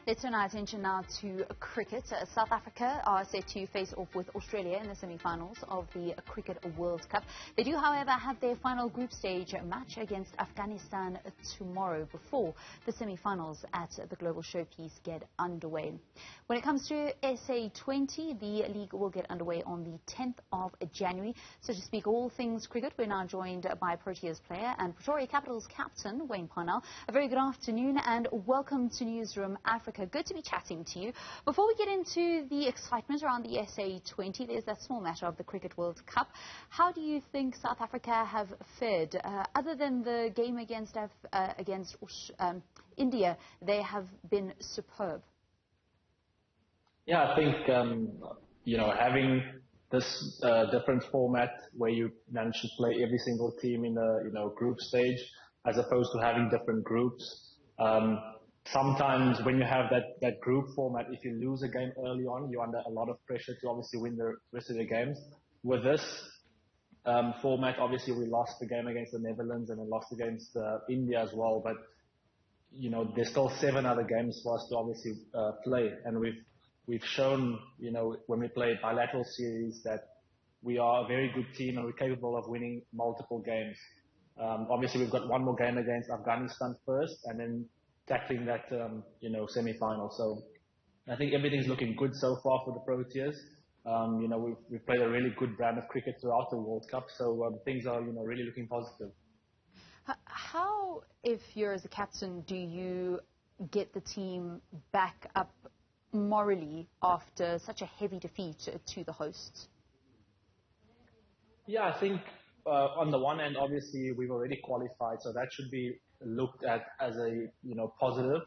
Let's turn our attention now to cricket. South Africa are set to face off with Australia in the semi-finals of the Cricket World Cup. They do, however, have their final group stage match against Afghanistan tomorrow before the semi-finals at the global showpiece get underway. When it comes to SA20, the league will get underway on the 10th of January. So to speak all things cricket, we're now joined by Proteas player and Pretoria Capitals captain Wayne Parnell. A very good afternoon and welcome to Newzroom Afrika. Good to be chatting to you. Before we get into the excitement around the SA20, there's that small matter of the Cricket World Cup. How do you think South Africa have fared? Other than the game against India, they have been superb. Yeah, I think, having this different format where you manage to play every single team in a group stage as opposed to having different groups. Sometimes when you have that group format, if you lose a game early on, you're under a lot of pressure to obviously win the rest of the games. With this format, obviously we lost the game against the Netherlands and then lost against India as well. But, there's still 7 other games for us to obviously play. And we've shown, when we play bilateral series that we are a very good team and we're capable of winning multiple games. Obviously, we've got one more game against Afghanistan first and then tackling that, semi-final. So I think everything's looking good so far for the Proteas. We've played a really good brand of cricket throughout the World Cup. So things are, really looking positive. How, if you're as a captain, do you get the team back up morally after such a heavy defeat to the hosts? Yeah, I think on the one hand, obviously, we've already qualified, so that should be looked at as a positive.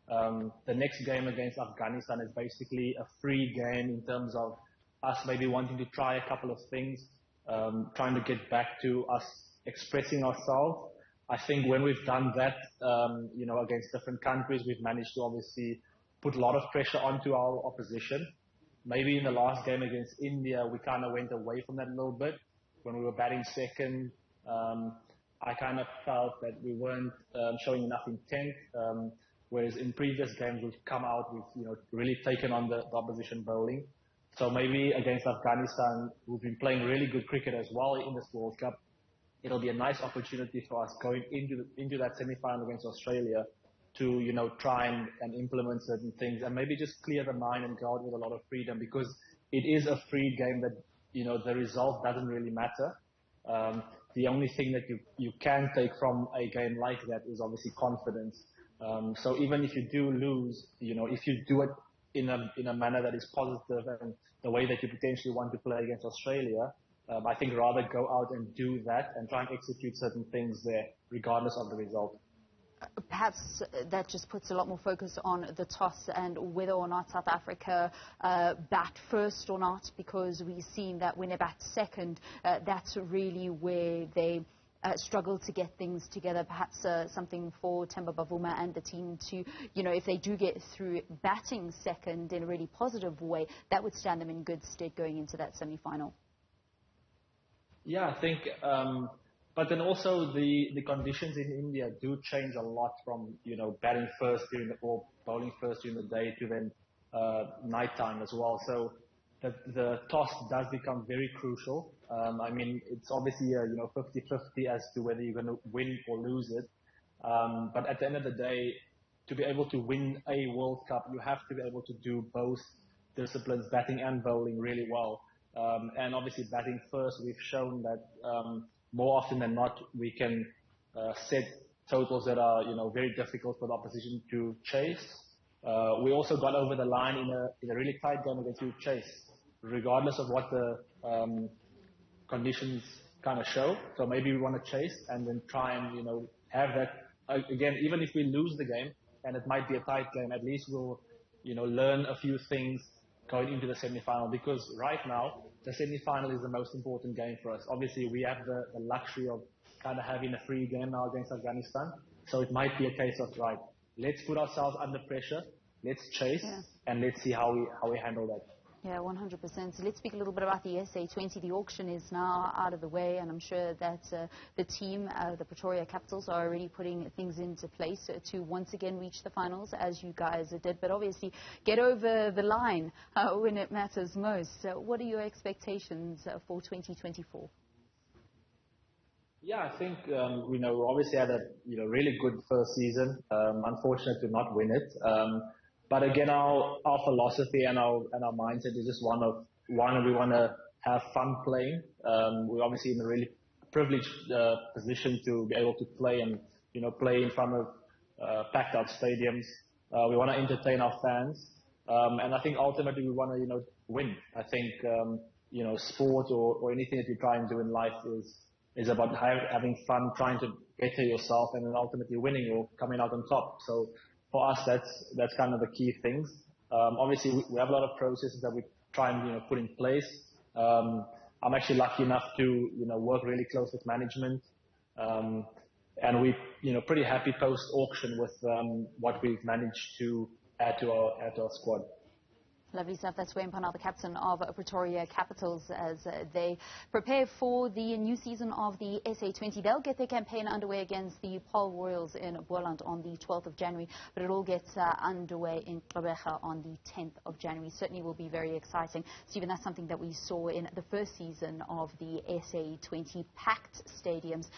The next game against Afghanistan is basically a free game in terms of us maybe wanting to try a couple of things, trying to get back to us expressing ourselves. I think when we've done that, against different countries, we've managed to obviously put a lot of pressure onto our opposition. Maybe in the last game against India, we kind of went away from that a little bit. When we were batting second, I kind of felt that we weren't showing enough intent, whereas in previous games we've come out with, really taken on the opposition bowling. So maybe against Afghanistan, we've been playing really good cricket as well in this World Cup. It'll be a nice opportunity for us going into that semi-final against Australia to, try and implement certain things and maybe just clear the mind and go out with a lot of freedom, because it is a free game that, the result doesn't really matter. The only thing that you can take from a game like that is obviously confidence. So even if you do lose, if you do it in a manner that is positive and the way that you potentially want to play against Australia, I think rather go out and do that and try and execute certain things there, regardless of the result. Perhaps that just puts a lot more focus on the toss and whether or not South Africa bat first or not, because we've seen that when they bat second, that's really where they struggle to get things together. Perhaps something for Themba Bavuma and the team to, if they do get through batting second in a really positive way, that would stand them in good stead going into that semi-final. Yeah, I think... But then also the conditions in India do change a lot from, batting first or bowling first during the day to then nighttime as well. So the toss does become very crucial. It's obviously a 50-50 as to whether you're going to win or lose it. But at the end of the day, to be able to win a World Cup, you have to be able to do both disciplines, batting and bowling, really well. And obviously batting first, we've shown that more often than not, we can set totals that are, very difficult for the opposition to chase. We also got over the line in a really tight game against you chase, regardless of what the conditions kind of show. So maybe we want to chase and then try and, have that, again, even if we lose the game, and it might be a tight game, at least we'll, learn a few things going into the semi-final, because right now, the semi-final is the most important game for us. Obviously, we have the luxury of kind of having a free game now against Afghanistan. So it might be a case of, right, let's put ourselves under pressure, let's chase, and let's see how we handle that. Yeah, 100%. So let's speak a little bit about the SA20. The auction is now out of the way, and I'm sure that the team, the Pretoria Capitals, are already putting things into place to once again reach the finals, as you guys did, but obviously get over the line when it matters most. What are your expectations for 2024? Yeah, I think, we obviously had a, really good first season. Unfortunate to not win it. But again, our philosophy and our mindset is just one, we want to have fun playing. We're obviously in a really privileged position to be able to play and, play in front of packed out stadiums. We want to entertain our fans. And I think ultimately we want to, win. I think, sport or anything that you try and do in life is about having fun, trying to better yourself, and then ultimately winning or coming out on top. So for us, that's kind of the key things. Obviously, we have a lot of processes that we try and put in place. I'm actually lucky enough to work really close with management, and we pretty happy post auction with what we've managed to add to our squad. Lovely stuff. That's Wayne Parnell, the captain of Pretoria Capitals, as they prepare for the new season of the SA20. They'll get their campaign underway against the Paul Royals in Boland on the 12th of January, but it all gets underway in Gqeberha on the 10th of January. Certainly will be very exciting. Stephen, that's something that we saw in the first season of the SA20, packed stadiums.